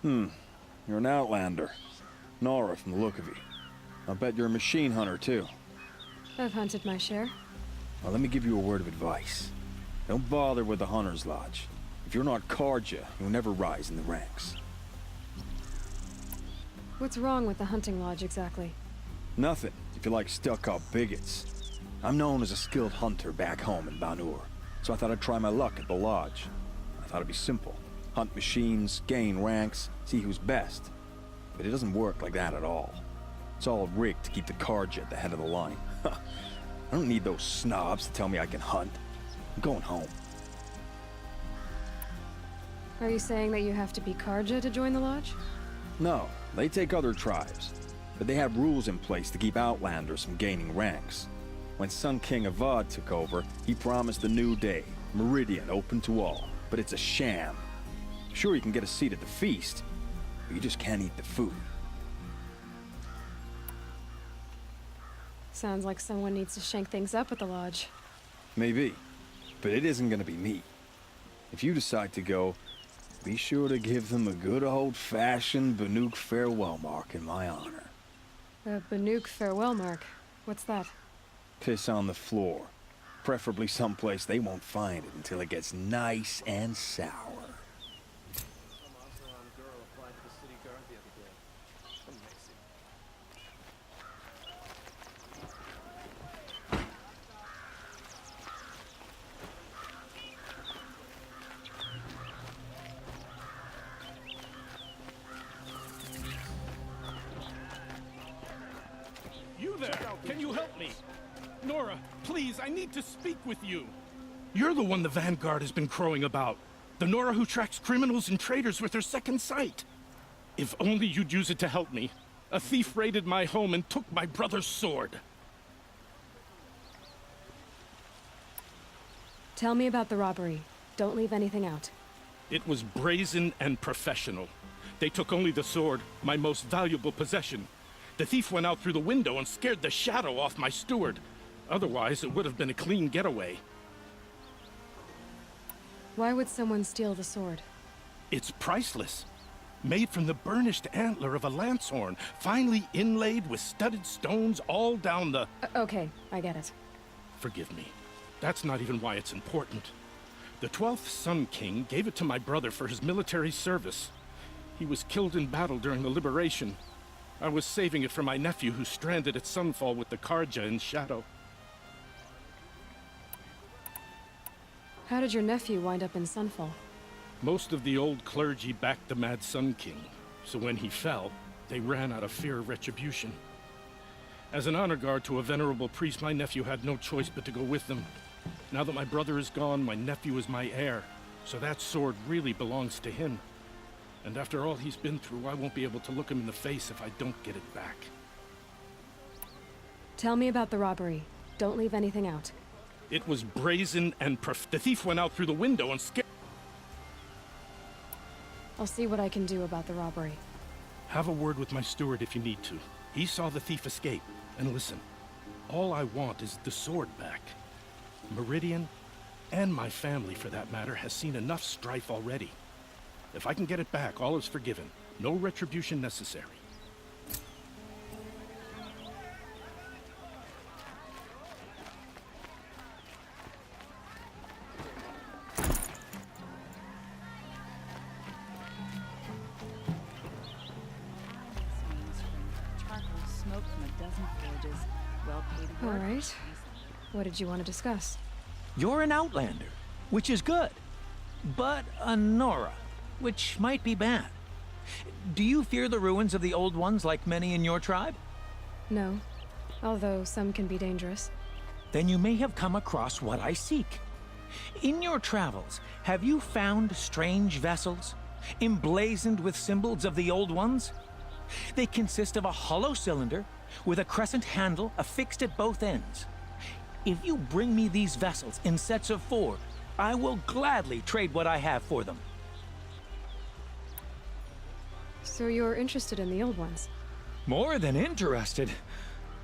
You're an outlander. Nora from the look of you. I'll bet you're a machine hunter, too. I've hunted my share. Well, let me give you a word of advice. Don't bother with the Hunter's Lodge. If you're not Carja, you'll never rise in the ranks. What's wrong with the hunting lodge, exactly? Nothing, if you like stuck-up bigots. I'm known as a skilled hunter back home in Banur, so I thought I'd try my luck at the lodge. I thought it'd be simple. Hunt machines, gain ranks, see who's best. But it doesn't work like that at all. It's all rigged to keep the Carja at the head of the line. I don't need those snobs to tell me I can hunt. I'm going home. Are you saying that you have to be Carja to join the lodge? No, they take other tribes. But they have rules in place to keep outlanders from gaining ranks. When Sun King Avad took over, he promised a new day, Meridian open to all. But it's a sham. Sure, you can get a seat at the feast, but you just can't eat the food. Sounds like someone needs to shank things up at the lodge. Maybe, but it isn't gonna be me. If you decide to go, be sure to give them a good old-fashioned Banuk farewell mark in my honor. The Banuk farewell mark. What's that? Piss on the floor. Preferably someplace they won't find it until it gets nice and sour. You there! Can you help me? Nora, please, I need to speak with you. You're the one the Vanguard has been crowing about. The Nora who tracks criminals and traitors with her second sight. If only you'd use it to help me. A thief raided my home and took my brother's sword. Tell me about the robbery. Don't leave anything out. It was brazen and professional. They took only the sword, my most valuable possession. The thief went out through the window and scared the shadow off my steward. Otherwise, it would have been a clean getaway. Why would someone steal the sword? It's priceless. Made from the burnished antler of a lancehorn, finely inlaid with studded stones all down the... Okay, I get it. Forgive me. That's not even why it's important. The 12th Sun King gave it to my brother for his military service. He was killed in battle during the Liberation. I was saving it for my nephew who's stranded at Sunfall with the Carja in Shadow. How did your nephew wind up in Sunfall? Most of the old clergy backed the Mad Sun King, so when he fell, they ran out of fear of retribution. As an honor guard to a venerable priest, my nephew had no choice but to go with them. Now that my brother is gone, my nephew is my heir, so that sword really belongs to him. And after all he's been through, I won't be able to look him in the face if I don't get it back. Tell me about the robbery. Don't leave anything out. It was brazen and the thief went out through the window and scared... I'll see what I can do about the robbery. Have a word with my steward if you need to. He saw the thief escape. And listen, all I want is the sword back. Meridian, and my family for that matter, has seen enough strife already. If I can get it back, all is forgiven. No retribution necessary. All right. What did you want to discuss? You're an outlander, which is good. But a Nora, which might be bad. Do you fear the ruins of the Old Ones like many in your tribe? No. Although some can be dangerous. Then you may have come across what I seek. In your travels, have you found strange vessels, emblazoned with symbols of the Old Ones? They consist of a hollow cylinder with a crescent handle affixed at both ends. If you bring me these vessels in sets of 4, I will gladly trade what I have for them. So you're interested in the old ones? More than interested.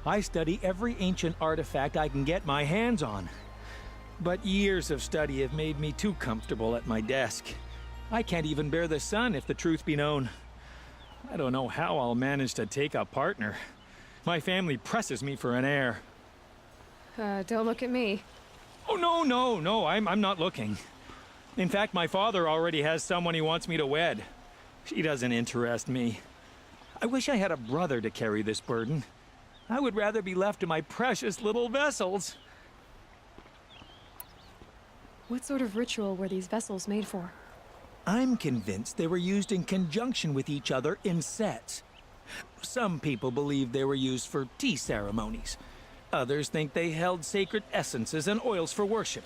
I study every ancient artifact I can get my hands on. But years of study have made me too comfortable at my desk. I can't even bear the sun, if the truth be known. I don't know how I'll manage to take a partner. My family presses me for an heir. Don't look at me. Oh, no, I'm not looking. In fact, my father already has someone he wants me to wed. She doesn't interest me. I wish I had a brother to carry this burden. I would rather be left to my precious little vessels. What sort of ritual were these vessels made for? I'm convinced they were used in conjunction with each other in sets. Some people believe they were used for tea ceremonies. Others think they held sacred essences and oils for worship.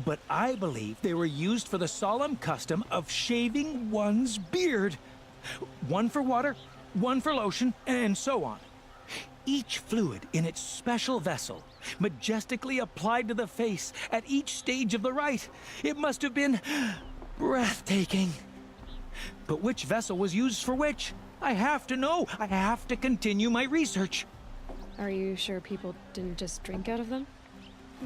But I believe they were used for the solemn custom of shaving one's beard. One for water, one for lotion, and so on. Each fluid in its special vessel, majestically applied to the face at each stage of the rite. It must have been breathtaking. But which vessel was used for which? I have to know. I have to continue my research. Are you sure people didn't just drink out of them?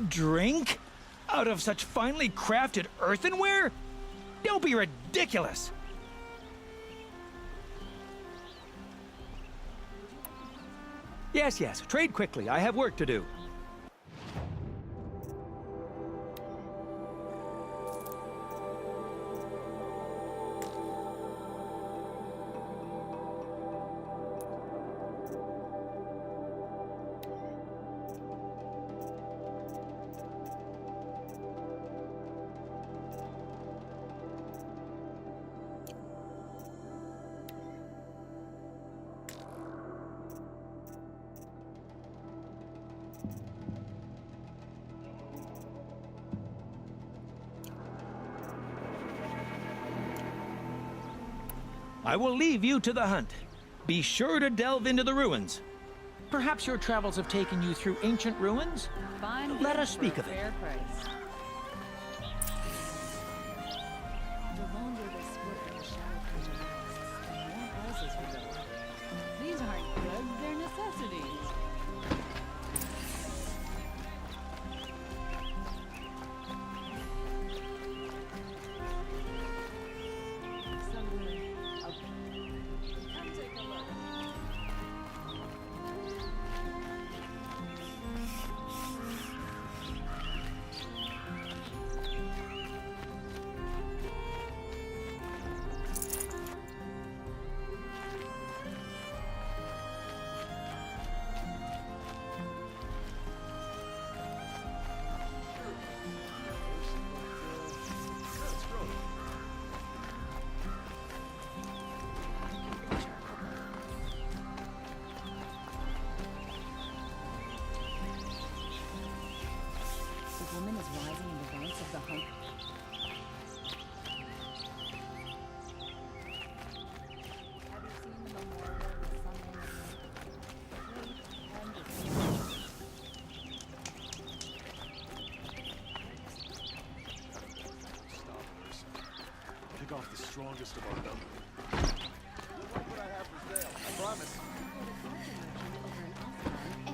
Drink? Out of such finely crafted earthenware? Don't be ridiculous! Yes, trade quickly. I have work to do. I will leave you to the hunt. Be sure to delve into the ruins. Perhaps your travels have taken you through ancient ruins? Fine. Let us speak of it. Fair price. The longer the split in the shadow creature lasts, the more houses we build. These aren't goods, they're necessities. Somewhere up. Come take a look. The woman is rising in the ranks of the hunt. Have you seen the memorial of the Sun and Stop this. Pick off the strongest of our number. Look what I have for sale. I promise. over an Oscar any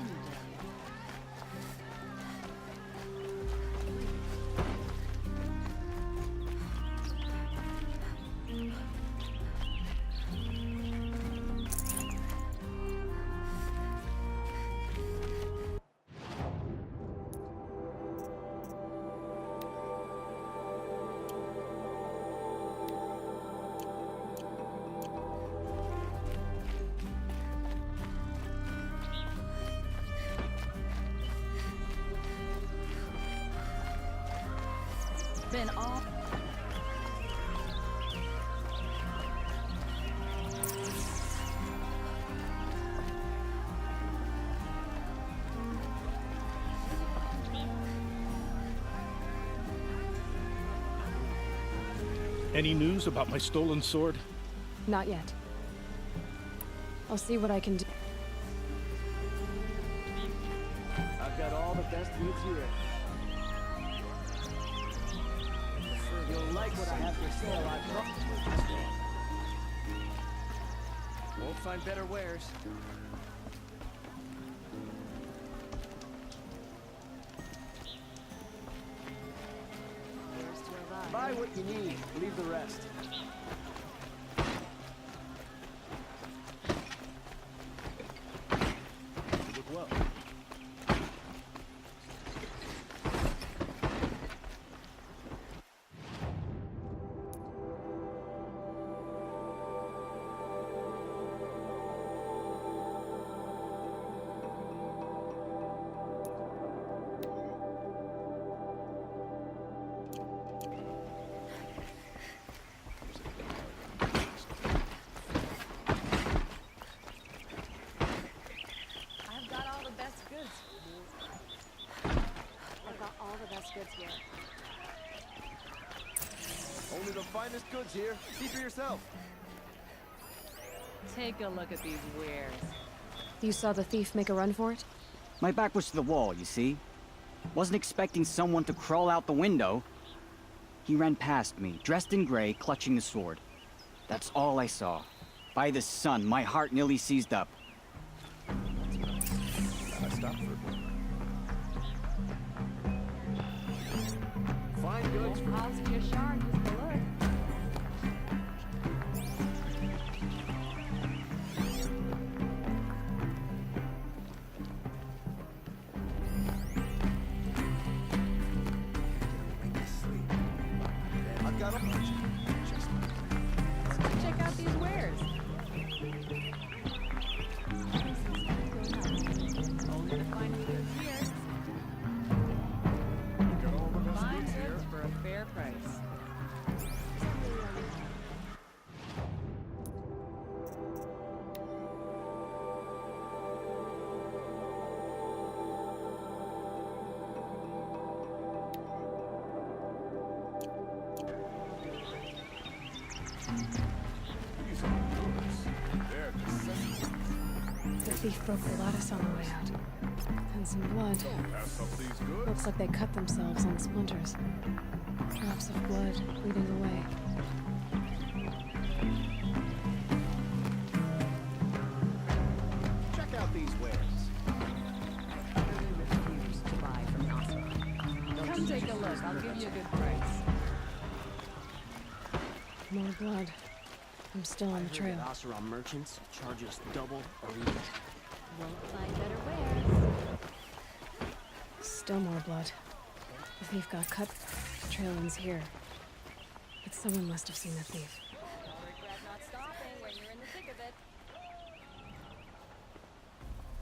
day. Been off. Any news about my stolen sword? Not yet. I'll see what I can do. I've got all the best goods here. You'll like what I have for sale, I promise. Won't find better wares. Buy what you need, leave the rest. goods here. Only the finest goods here. See for yourself. Take a look at these wares. You saw the thief make a run for it? My back was to the wall, you see? Wasn't expecting someone to crawl out the window. He ran past me, dressed in gray, clutching the sword. That's all I saw. By the sun, my heart nearly seized up. I stopped for a moment. Fine goods for Cost you a shard just to look. I've got a Check out these wares. Only the finest goods here. got all the best Fine goods here. goods for a fair price. These are goods. They're necessities. The thief broke the lattice on the way out. And some blood. Pass up these goods. Looks like they cut themselves on the splinters. Drops of blood leading the way. Check out these wares. Refuse to buy from Oscar. Come take a look. I'll give you a good price. More blood. I'm still on the trail. Oseram merchants charge us double or even. Won't find better wares. Still more blood. The thief got cut. The trail ends here. But someone must have seen the thief. Regret not stopping when you're in the thick of it.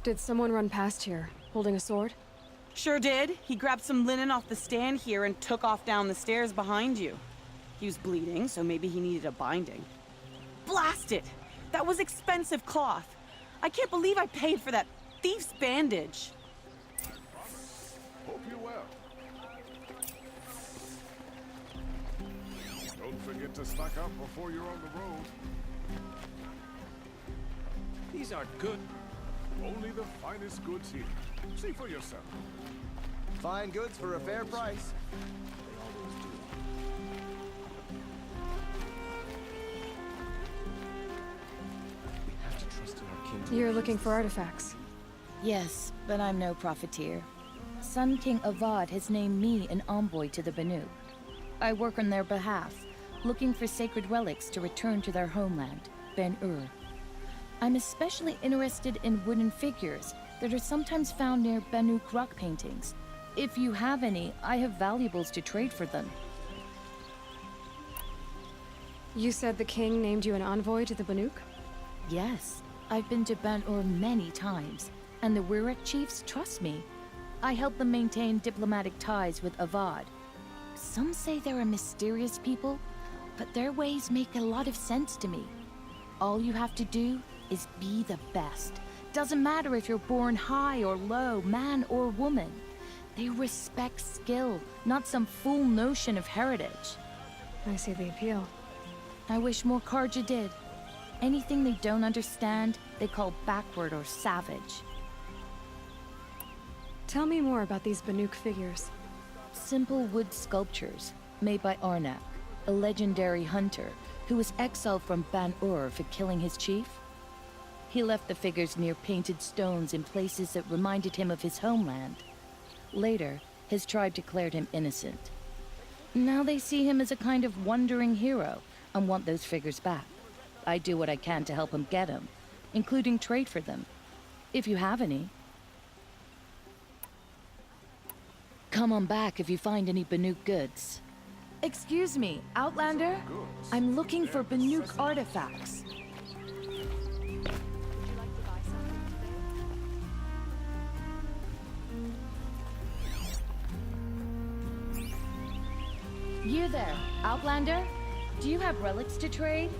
Did someone run past here, holding a sword? Sure did. He grabbed some linen off the stand here and took off down the stairs behind you. He was bleeding, so maybe he needed a binding. Blast it! That was expensive cloth. I can't believe I paid for that thief's bandage. Hope you well. Don't forget to stock up before you're on the road. These aren't good. Only the finest goods here. See for yourself. Fine goods for a fair price. We have to trust in our kin. You're looking for artifacts. Yes, but I'm no profiteer. Sun King Avad has named me an envoy to the Banuk. I work on their behalf, looking for sacred relics to return to their homeland, Ben-Ur. I'm especially interested in wooden figures that are sometimes found near Banuk rock paintings. If you have any, I have valuables to trade for them. You said the king named you an envoy to the Banuk? Yes, I've been to Ben-Ur many times, and the Wirek chiefs trust me. I help them maintain diplomatic ties with Avad. Some say they're a mysterious people, but their ways make a lot of sense to me. All you have to do is be the best. Doesn't matter if you're born high or low, man or woman. They respect skill, not some fool notion of heritage. I see the appeal. I wish more Karja did. Anything they don't understand, they call backward or savage. Tell me more about these Banuk figures. Simple wood sculptures made by Arnak, a legendary hunter who was exiled from Ban-Ur for killing his chief. He left the figures near painted stones in places that reminded him of his homeland. Later, his tribe declared him innocent. Now they see him as a kind of wandering hero and want those figures back. I do what I can to help him get them, including trade for them, if you have any. Come on back if you find any Banuk goods. Excuse me, Outlander? I'm looking for Banuk artifacts. Would you like to buy something today? You there, Outlander? Do you have relics to trade?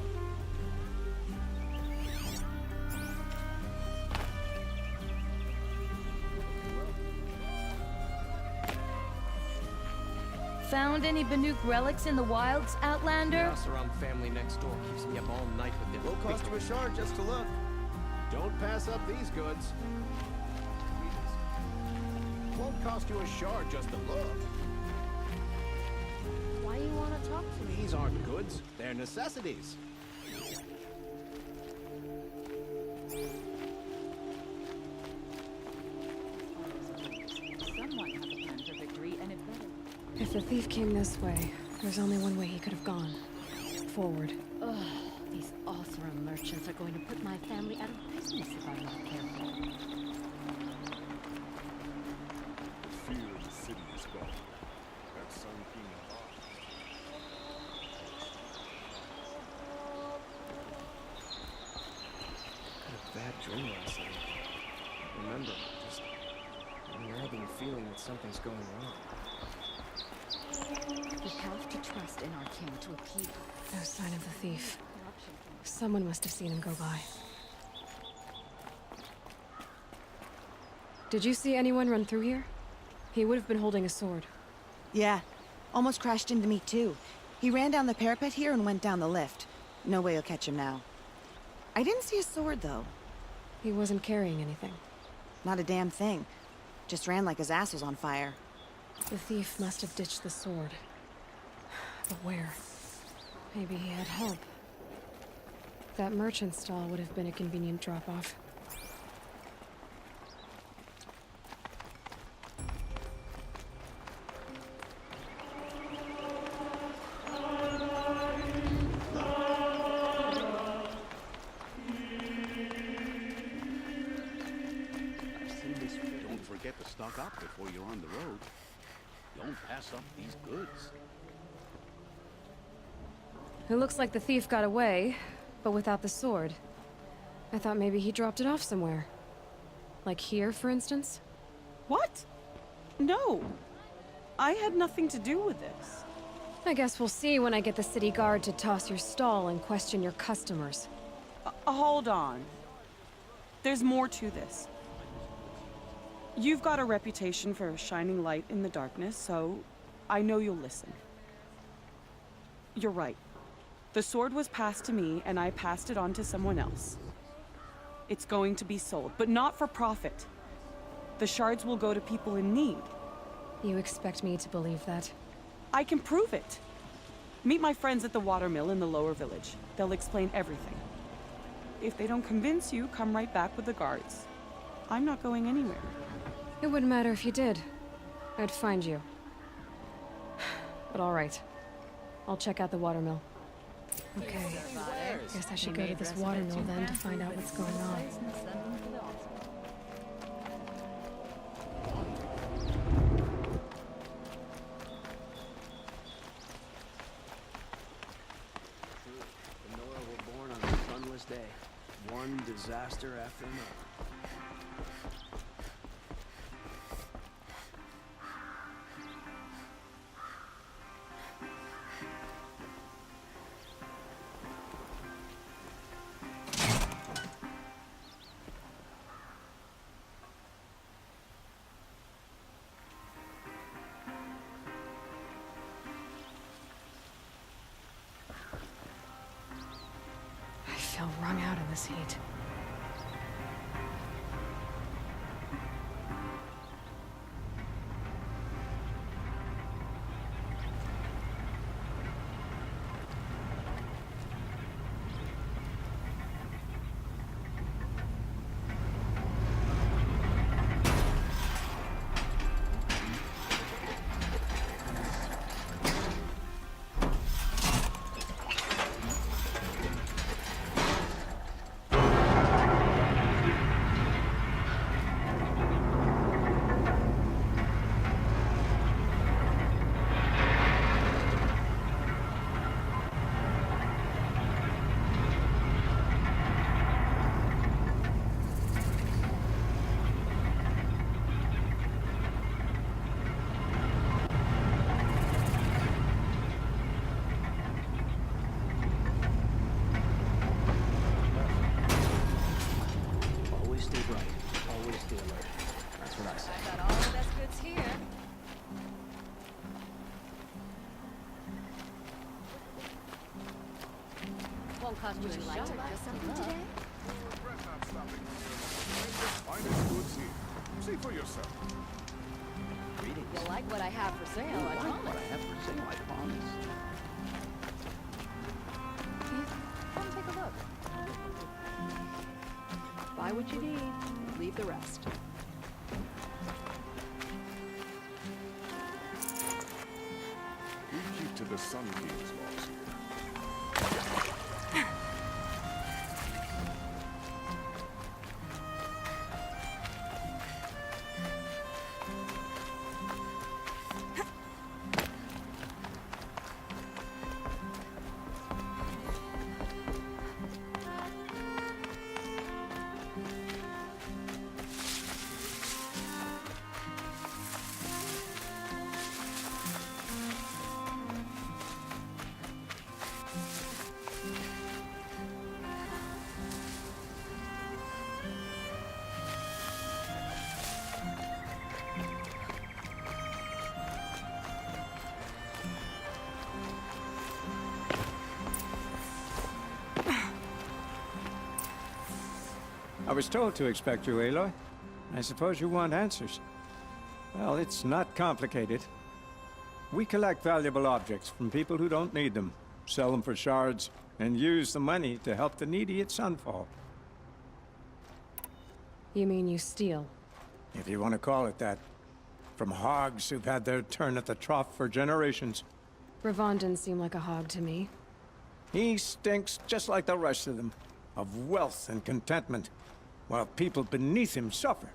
Found any Banuk relics in the wilds, Outlander? Us around family next door keeps me up all night with them. Will cost you a shard just to look. Don't pass up these goods. Won't cost you a shard just to look. Why you want to talk to me? These aren't goods, they're necessities. Someone has a plan for victory, and it better. If the thief came this way, there's only one way he could have gone. Forward. Ugh, these Othram merchants are going to put my family out of business if I'm not careful. The fear of the city is gone. That Sun King of Oz. Had a bad dream last night. Remember, just a nagging feeling that something's going wrong. We have to trust in our king to appear. No sign of the thief. Corruption from Someone must have seen him go by. Did you see anyone run through here? He would have been holding a sword. Yeah, almost crashed into me too. He ran down the parapet here and went down the lift. No way you'll catch him now. I didn't see a sword though. He wasn't carrying anything. Not a damn thing. Just ran like his ass was on fire. The thief must have ditched the sword. But where? Maybe he had help. That merchant stall would have been a convenient drop-off. Don't forget to stock up before you're on the road. Don't pass up these goods. It looks like the thief got away, but without the sword. I thought maybe he dropped it off somewhere. Like here, for instance? What? No. I had nothing to do with this. I guess we'll see when I get the city guard to toss your stall and question your customers. Hold on. There's more to this. You've got a reputation for shining light in the darkness, so I know you'll listen. You're right. The sword was passed to me, and I passed it on to someone else. It's going to be sold, but not for profit. The shards will go to people in need. You expect me to believe that? I can prove it. Meet my friends at the watermill in the lower village. They'll explain everything. If they don't convince you, come right back with the guards. I'm not going anywhere. It wouldn't matter if you did. I'd find you. But all right. I'll check out the watermill. Okay. Guess I should go to this watermill then to find out what's going on. The Nora were born on a sunless day. One disaster after another. I feel wrung out in this heat. won't cost you a shot to buy something today. Regret not stopping here. Find its goods here. See for yourself. You'll like what I have for sale, I promise. Come take a look. Buy what you need, leave the rest. We keep to the Sun King's laws here. I was told to expect you, Aloy. I suppose you want answers. Well, it's not complicated. We collect valuable objects from people who don't need them, sell them for shards, and use the money to help the needy at Sunfall. You mean you steal? If you want to call it that. From hogs who've had their turn at the trough for generations. Ravon didn't seem like a hog to me. He stinks just like the rest of them, of wealth and contentment, while people beneath him suffer.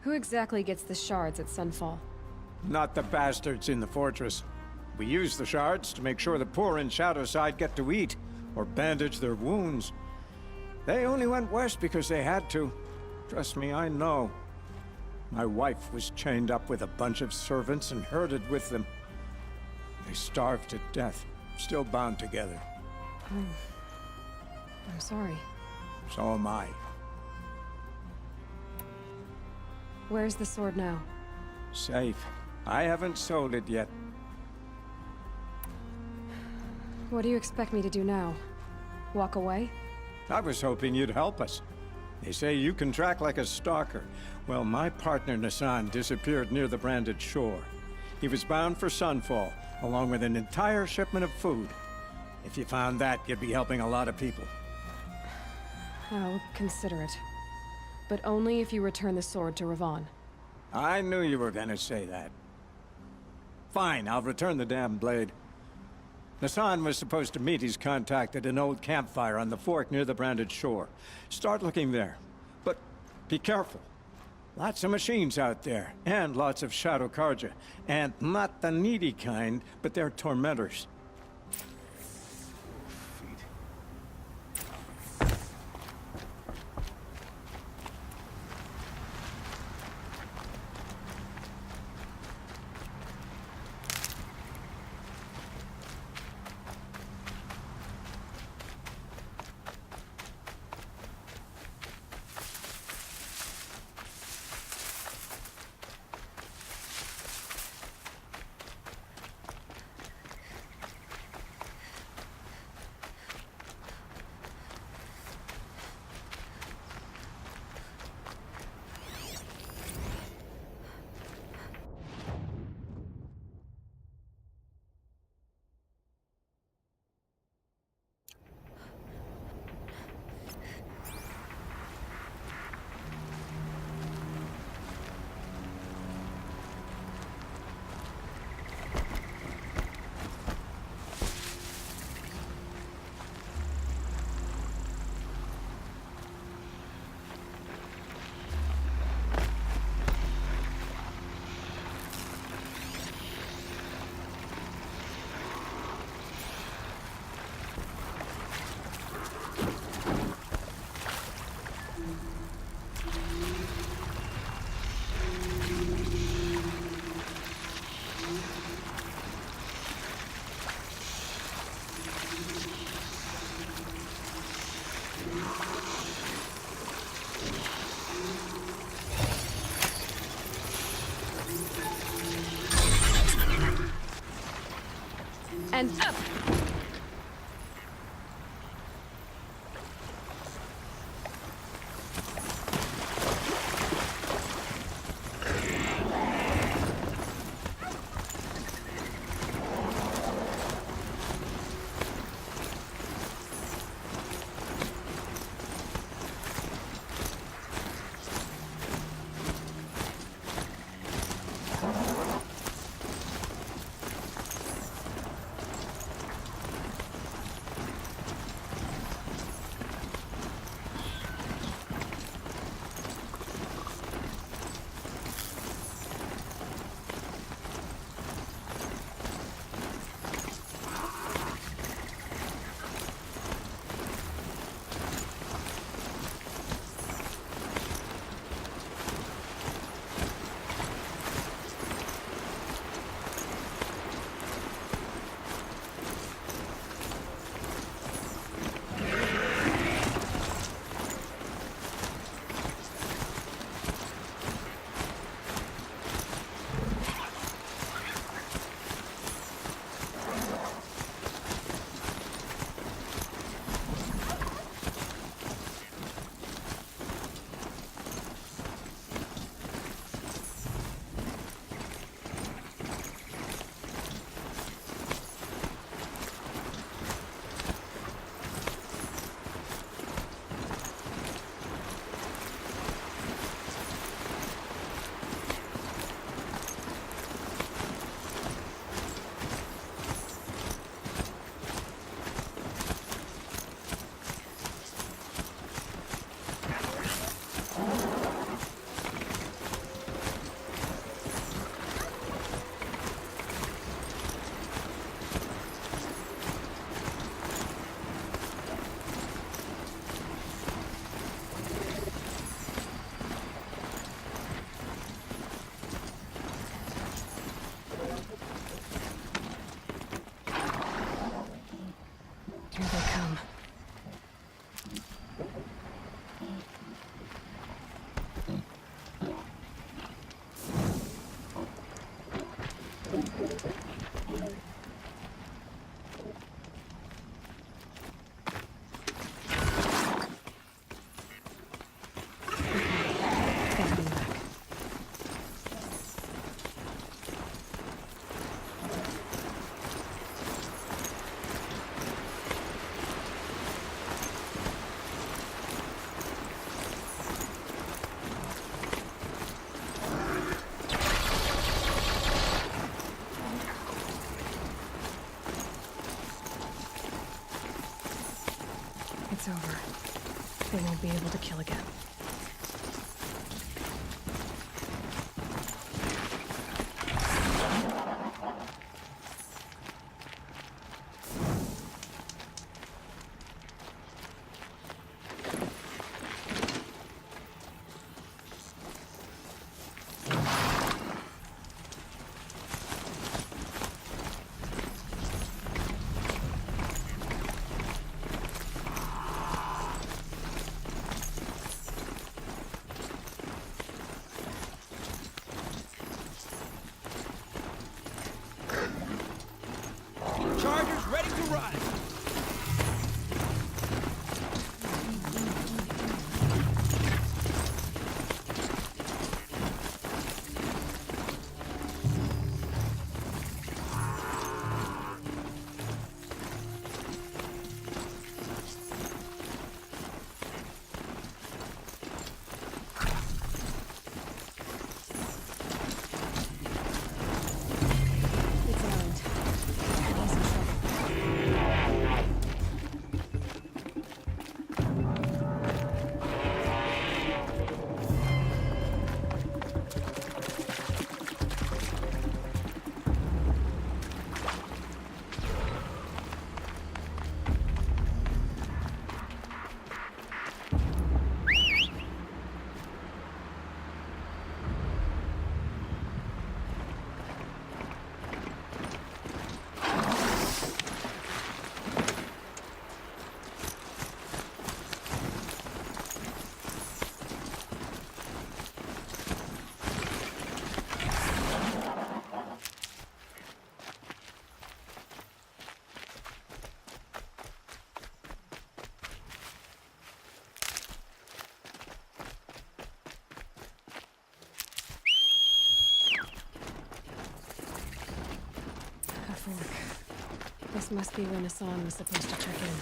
Who exactly gets the shards at Sunfall? Not the bastards in the fortress. We use the shards to make sure the poor in Shadowside get to eat, or bandage their wounds. They only went west because they had to. Trust me, I know. My wife was chained up with a bunch of servants and herded with them. They starved to death, still bound together. I'm sorry. So am I. Where's the sword now? Safe. I haven't sold it yet. What do you expect me to do now? Walk away? I was hoping you'd help us. They say you can track like a stalker. Well, my partner Nassan disappeared near the branded shore. He was bound for Sunfall, along with an entire shipment of food. If you found that, you'd be helping a lot of people. I'll consider it. But only if you return the sword to Ravon. I knew you were gonna say that. Fine, I'll return the damn blade. Nassan was supposed to meet his contact at an old campfire on the fork near the branded shore. Start looking there. But be careful. Lots of machines out there, and lots of Shadow Karja. And not the needy kind, but they're tormentors. And up! Here they come. It's over. They won't be able to kill again. This must be when Hassan was supposed to check in.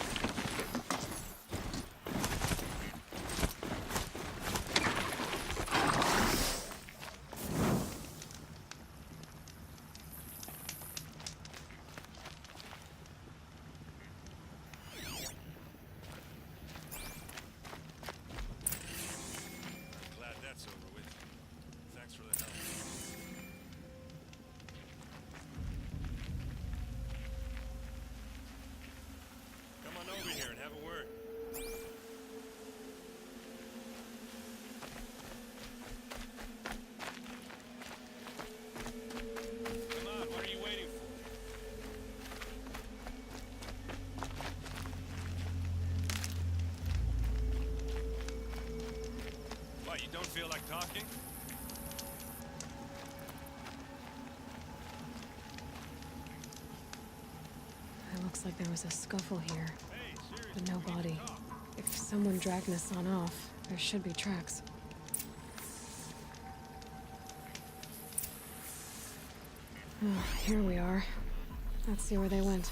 Glad that's over with. Thanks for the help. Come on over here and have a word. Come on, what are you waiting for? What, you don't feel like talking? It looks like there was a scuffle here, Hey, seriously, but no body. If someone dragged Hassan off, there should be tracks. Oh, here we are. Let's see where they went.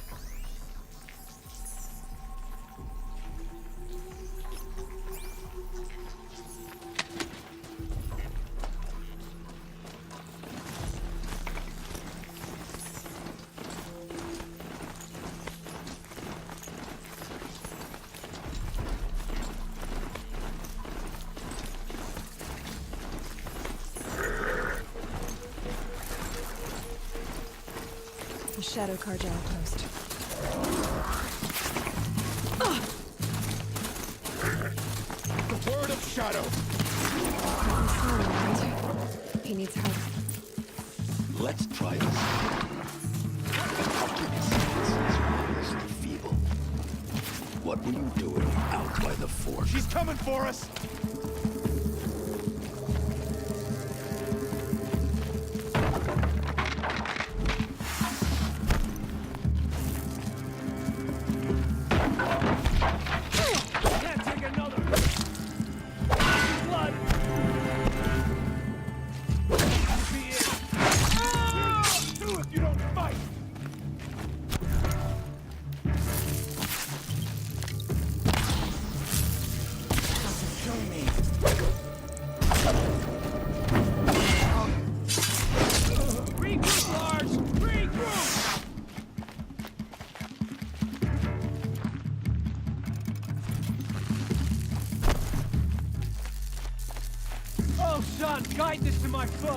The Shadow Cartel outpost. The word of Shadow! Hassan, right? He needs help. Let's try this. Is feeble. What were you doing out by the fort? She's coming for us! Can't take another. Blood. Be it. Do it, you don't fight! Show me. Regroup, Lars. Regroup. Oh, son, guide this to my foe.